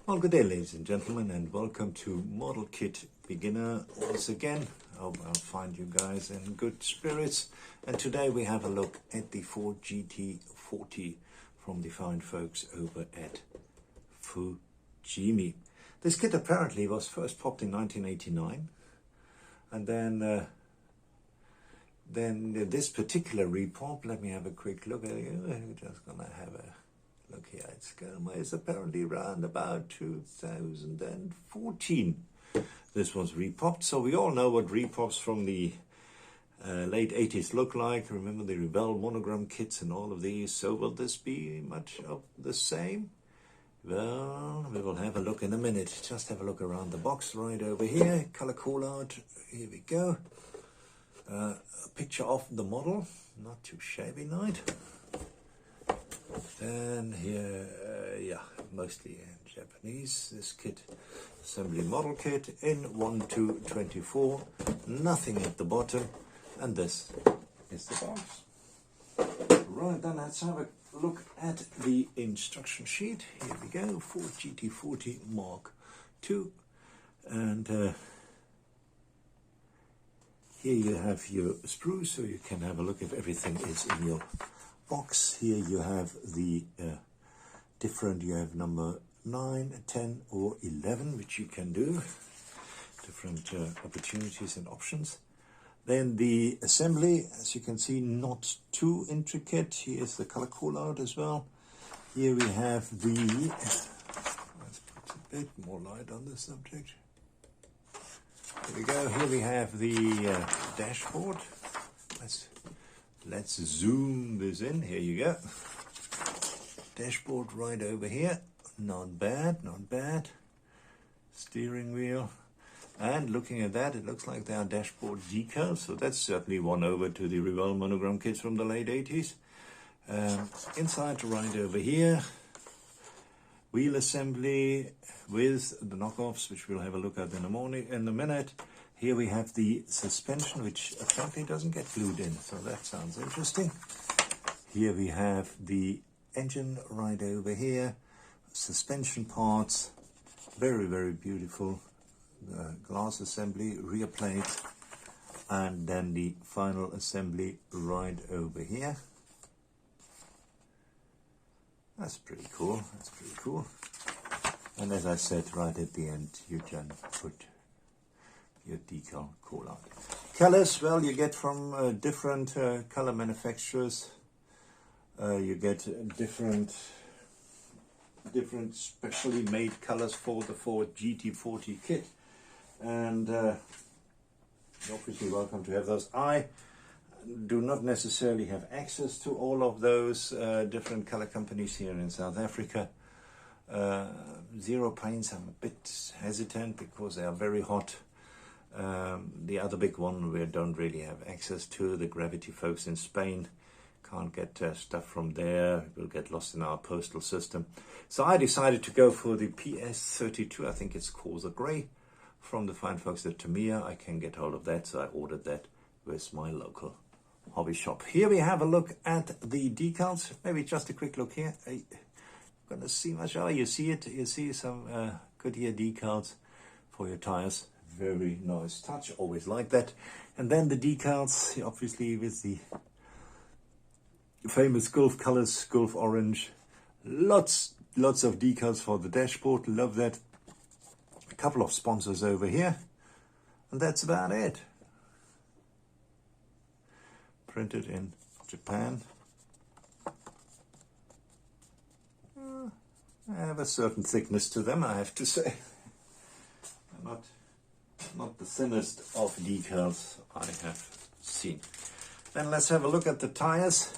Well, good day, ladies and gentlemen, and welcome to Model Kit Beginner once again. I hope I'll find you guys in good spirits. And today we have a look at the Ford GT40 from the fine folks over at Fujimi. This kit apparently was first popped in 1989, and then this particular repop, let me have a quick look at it. We're just gonna have a look here. It's apparently around about 2014. This was repopped, so we all know what repops from the late 80s look like. Remember the Rebel monogram kits and all of these. So will this be much of the same? Well, we will have a look in a minute. Just have a look around the box right over here. Color call out. Here we go. A picture of the model. Not too shabby, night. Then here, mostly in Japanese. This kit, assembly model kit in 1-24. Nothing at the bottom. And this is the box. Right, then let's have a look at the instruction sheet. Here we go, Ford GT40 Mark II. And here you have your sprues, so you can have a look if everything is in your box. Here you have the different, you have number 9, 10 or 11, which you can do. Different opportunities and options. Then the assembly, as you can see, not too intricate. Here's the color call out as well. Here we have the, let's put a bit more light on the subject. Here we go, here we have the dashboard. Let's zoom this in, here you go. Dashboard right over here, not bad, not bad. Steering wheel. And looking at that, it looks like they are dashboard decals, so that's certainly one over to the Rebel monogram kits from the late 80s. Inside right over here, wheel assembly with the knockoffs, which we'll have a look at in a minute. Here we have the suspension, which apparently doesn't get glued in, so that sounds interesting. Here we have the engine right over here, suspension parts, very, very beautiful. Glass assembly, rear plate, and then the final assembly right over here. That's pretty cool, that's pretty cool. And as I said, right at the end you can put your decal call out. Colors, well, you get from different color manufacturers. You get different specially made colors for the Ford GT40 kit. And you're obviously welcome to have those. I do not necessarily have access to all of those different color companies here in South Africa. Zero paints, I'm a bit hesitant because they are very hot. The other big one we don't really have access to, the Gravity folks in Spain. Can't get stuff from there, it will get lost in our postal system. So I decided to go for the PS32, I think it's called the grey, from the fine folks at Tamiya. I can get hold of that, so I ordered that with my local hobby shop. Here we have a look at the decals. Maybe just a quick look here. I'm gonna see much. Oh, you see it. You see some Goodyear decals for your tires. Very nice touch. Always like that. And then the decals, obviously with the famous Gulf colors, Gulf orange. Lots of decals for the dashboard. Love that. A couple of sponsors over here, and that's about it. Printed in Japan. I have a certain thickness to them, I have to say. Not the thinnest of decals I have seen. Then let's have a look at the tires.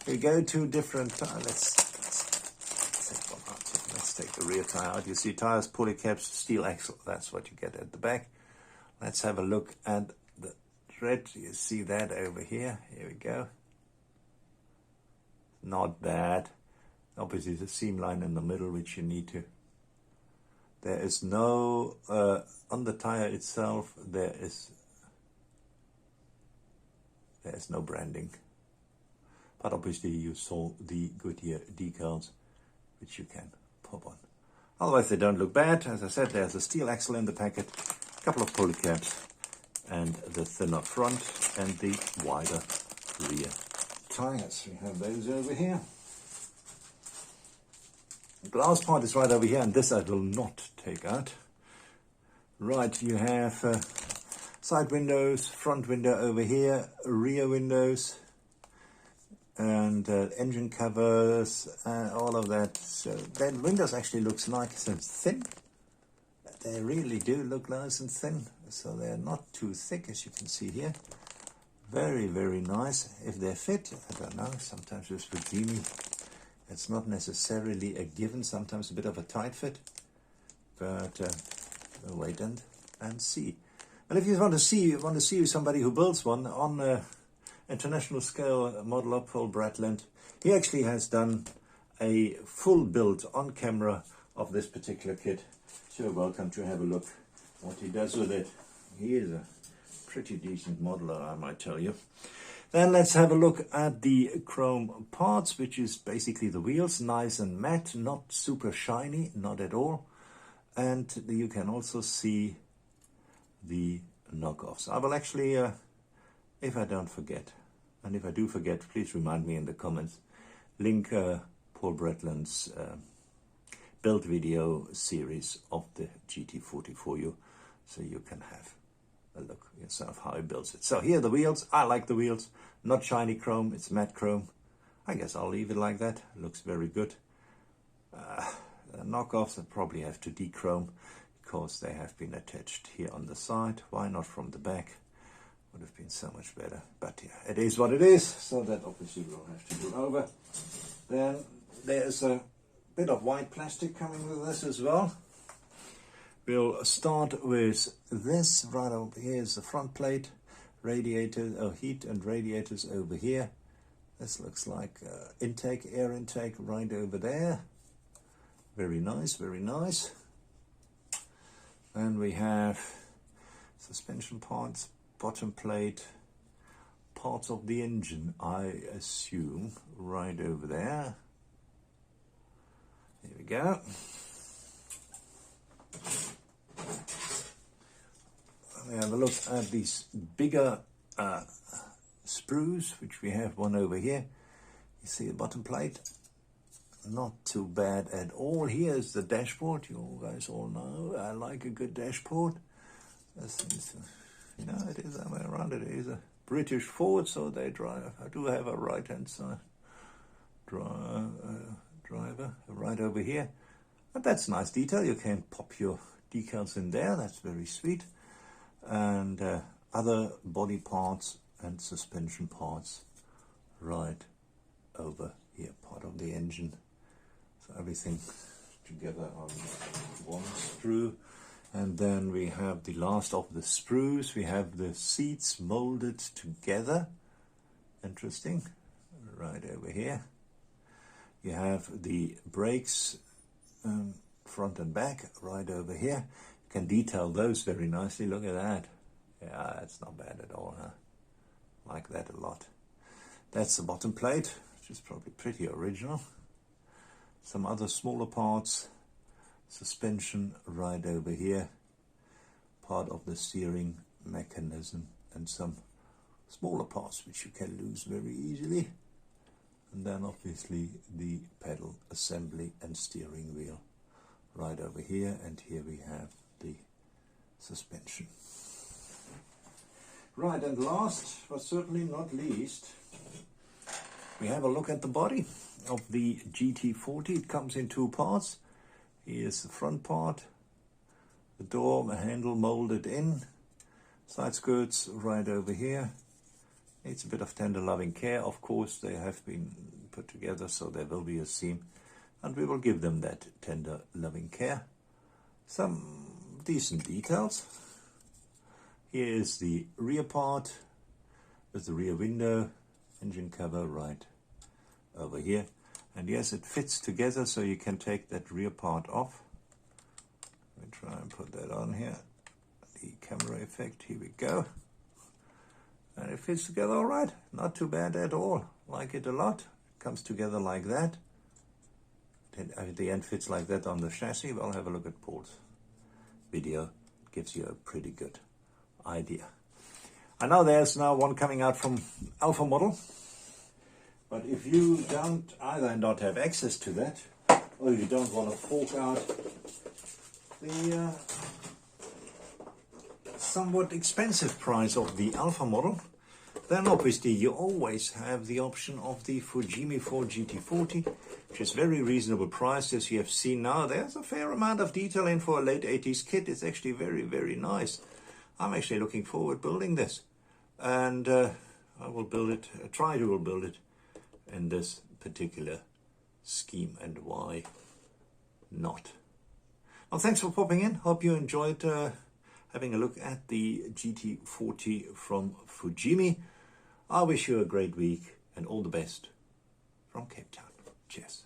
We go to different tires. Let's take one out. Let's take the rear tire out. You see tires, polycaps, steel axle. That's what you get at the back. Let's have a look at the tread. You see that over here. Here we go. Not bad. Obviously, the seam line in the middle, which you need to. There is no on the tire itself. There is no branding. But obviously you saw the Goodyear decals, which you can pop on. Otherwise they don't look bad. As I said, there's a steel axle in the packet, a couple of pulley caps, and the thinner front and the wider rear tires. We have those over here. The glass part is right over here, and this I will not take out. Right, you have side windows, front window over here, rear windows, and engine covers, all of that. So the windows actually looks nice and thin. They really do look nice and thin, so they're not too thick, as you can see here. Very, very nice. If they fit, I don't know. Sometimes with Fujimi, it's not necessarily a given. Sometimes a bit of a tight fit, but we'll wait and see. And if you want to see somebody who builds one on international scale modeler Paul Bratland, he actually has done a full build on camera of this particular kit. So you're welcome to have a look what he does with it. He is a pretty decent modeler, I might tell you. Then let's have a look at the chrome parts, which is basically the wheels, nice and matte, not super shiny, not at all. And you can also see the knockoffs. I will actually, if I don't forget, and if I do forget, please remind me in the comments, link Paul Bratland's build video series of the GT40 for you, so you can have a look yourself how he builds it. So here are the wheels. I like the wheels. Not shiny chrome, it's matte chrome. I guess I'll leave it like that. It looks very good. The knockoffs I probably have to dechrome because they have been attached here on the side. Why not from the back? Would have been so much better. But yeah, it is what it is. So that obviously we'll have to do over. Then there's a bit of white plastic coming with this as well. We'll start with this. Right over here is the front plate, radiators, heat and radiators over here. This looks like intake, air intake right over there. Very nice, very nice. Then we have suspension parts, bottom plate, parts of the engine, I assume, right over there. Here we go. We have a look at these bigger sprues, which we have one over here. You see the bottom plate? Not too bad at all. Here's the dashboard. You guys all know I like a good dashboard. This is, you know, it is around it is a British Ford, so they drive. I do have a right-hand side driver right over here. But that's nice detail. You can pop your decals in there. That's very sweet. And other body parts and suspension parts right over here, part of the engine. So everything together on one sprue. And then we have the last of the sprues. We have the seats molded together. Interesting. Right over here. You have the brakes, front and back, right over here. You can detail those very nicely. Look at that. Yeah, it's not bad at all, huh? Like that a lot. That's the bottom plate, which is probably pretty original. Some other smaller parts, suspension right over here, part of the steering mechanism, and some smaller parts which you can lose very easily. And then obviously the pedal assembly and steering wheel right over here, and here we have the suspension. Right, and last but certainly not least, we have a look at the body of the GT40. It comes in two parts. Here's the front part, the door, the handle molded in, side skirts right over here. It's a bit of tender loving care. Of course, they have been put together, so there will be a seam, and we will give them that tender loving care. Some decent details. Here is the rear part with the rear window, engine cover right over here. And yes, it fits together, so you can take that rear part off. Let me try and put that on here. The camera effect, here we go. And it fits together all right. Not too bad at all. Like it a lot. It comes together like that. at the end fits like that on the chassis, well, have a look at Paul's video. It gives you a pretty good idea. I know there's now one coming out from Alpha Model, but if you don't either not have access to that, or you don't want to fork out the somewhat expensive price of the Alpha Model, then obviously you always have the option of the Fujimi 4 GT40, which is very reasonable price. As you have seen now, there's a fair amount of detail in for a late 80s kit. It's actually very, very nice. I'm actually looking forward building this, and I will build it, try to build it in this particular scheme, and why not? Well, thanks for popping in. Hope you enjoyed having a look at the GT40 from Fujimi. I wish you a great week and all the best from Cape Town. Cheers.